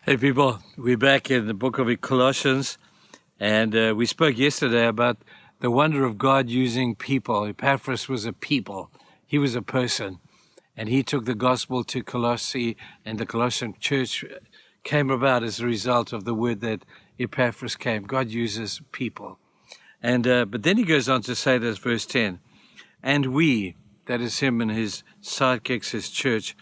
Hey people, we're back in the book of Colossians, and we spoke yesterday about the wonder of God using people. Epaphras was a people. He was a person, and he took the gospel to Colossae, and the Colossian church came about as a result of the word that Epaphras came. God uses people. And but then he goes on to say this, verse 10, and we, that is him and his sidekicks, his church,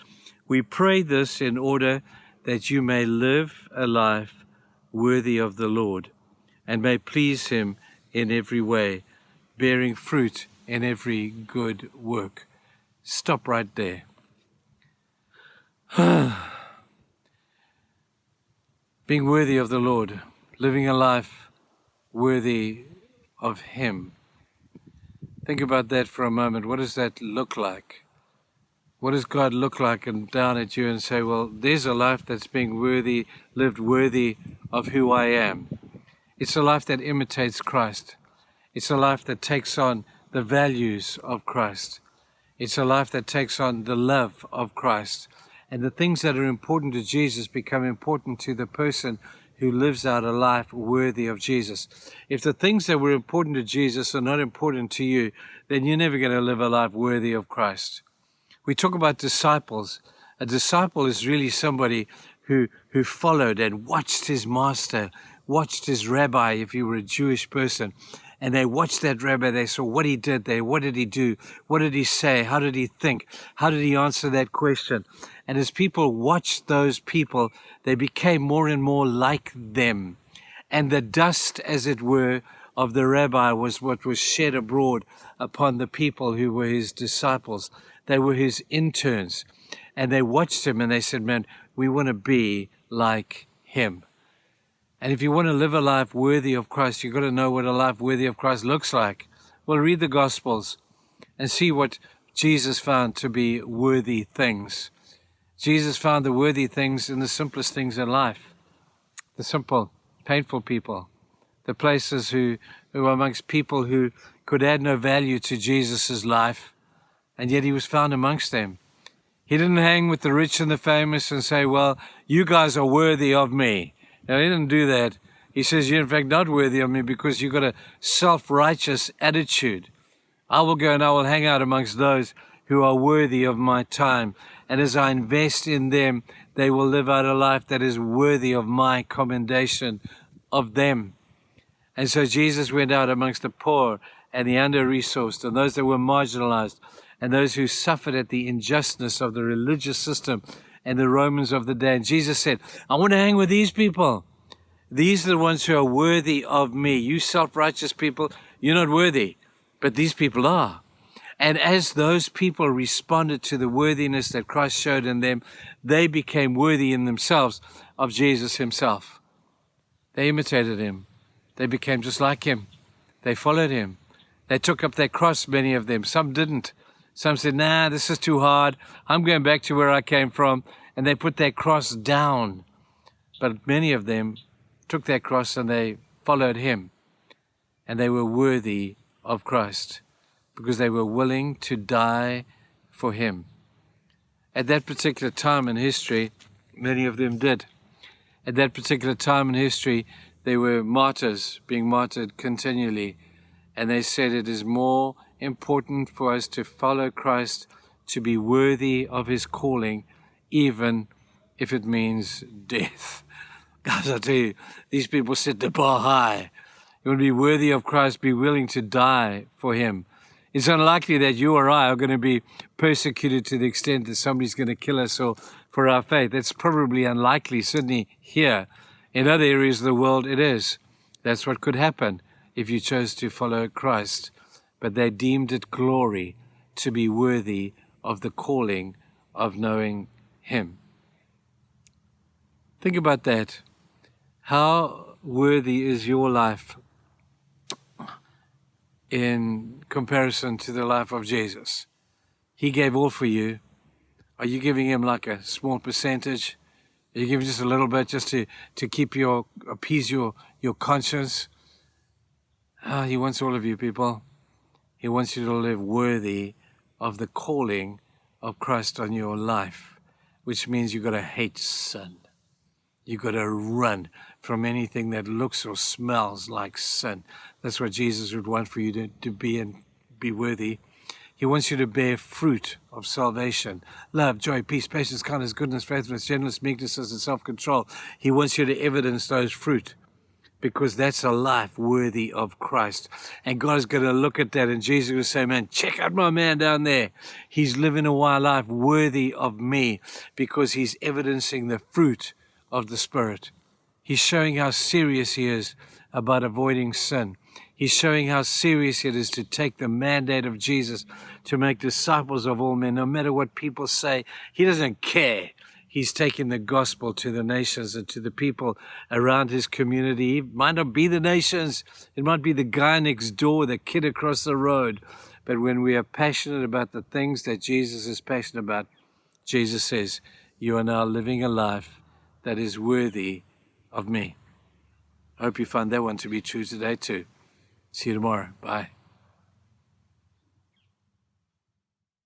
we pray this in order that you may live a life worthy of the Lord and may please him in every way, bearing fruit in every good work. Stop right there. Being worthy of the Lord, living a life worthy of him. Think about that for a moment. What does that look like? What does God look like and down at you and say, well, there's a life that's being lived worthy of who I am. It's a life that imitates Christ. It's a life that takes on the values of Christ. It's a life that takes on the love of Christ. And the things that are important to Jesus become important to the person who lives out a life worthy of Jesus. If the things that were important to Jesus are not important to you, then you're never going to live a life worthy of Christ. We talk about disciples. A disciple is really somebody who followed and watched his master, watched his rabbi if you were a Jewish person. And they watched that rabbi, they saw what he did there, what did he do, what did he say, how did he think, how did he answer that question. And as people watched those people, they became more and more like them. And the dust, as it were, of the rabbi was what was shed abroad upon the people who were his disciples. They were his interns, and they watched him and they said, man, we want to be like him. And if you want to live a life worthy of Christ, you've got to know what a life worthy of Christ looks like. Well, read the Gospels and see what Jesus found to be worthy things. Jesus found the worthy things in the simplest things in life. The simple, painful people. The places who were amongst people who could add no value to Jesus' life. And yet he was found amongst them. He didn't hang with the rich and the famous and say, well, you guys are worthy of me. No, he didn't do that. He says, you're in fact not worthy of me because you've got a self-righteous attitude. I will go and I will hang out amongst those who are worthy of my time. And as I invest in them, they will live out a life that is worthy of my commendation of them. And so Jesus went out amongst the poor and the under-resourced and those that were marginalized, and those who suffered at the injustice of the religious system and the Romans of the day. And Jesus said, I want to hang with these people. These are the ones who are worthy of me. You self-righteous people, you're not worthy, but these people are. And as those people responded to the worthiness that Christ showed in them, they became worthy in themselves of Jesus himself. They imitated him. They became just like him. They followed him. They took up their cross, many of them. Some didn't. Some said, nah, this is too hard. I'm going back to where I came from. And they put their cross down. But many of them took their cross and they followed him. And they were worthy of Christ because they were willing to die for him. At that particular time in history, many of them did. At that particular time in history, they were martyrs, being martyred continually. And they said it is more important for us to follow Christ, to be worthy of his calling, even if it means death. Guys, I tell you, these people set the bar high. You want to be worthy of Christ, be willing to die for him. It's unlikely that you or I are going to be persecuted to the extent that somebody's going to kill us or for our faith. That's probably unlikely, certainly here. In other areas of the world, it is. That's what could happen if you chose to follow Christ. But they deemed it glory to be worthy of the calling of knowing him. Think about that. How worthy is your life in comparison to the life of Jesus? He gave all for you. Are you giving him like a small percentage? Are you giving just a little bit just to appease your conscience? He wants all of you, people. He wants you to live worthy of the calling of Christ on your life, which means you've got to hate sin. You've got to run from anything that looks or smells like sin. That's what Jesus would want for you to be and be worthy. He wants you to bear fruit of salvation: love, joy, peace, patience, kindness, goodness, faithfulness, gentleness, meekness, and self-control. He wants you to evidence those fruit, because that's a life worthy of Christ. And God is going to look at that, and Jesus will say, man, check out my man down there. He's living a wild life worthy of me, because he's evidencing the fruit of the Spirit. He's showing how serious he is about avoiding sin. He's showing how serious it is to take the mandate of Jesus to make disciples of all men, no matter what people say. He doesn't care. He's taking the gospel to the nations and to the people around his community. It might not be the nations. It might be the guy next door, the kid across the road. But when we are passionate about the things that Jesus is passionate about, Jesus says, you are now living a life that is worthy of me. I hope you find that one to be true today too. See you tomorrow. Bye.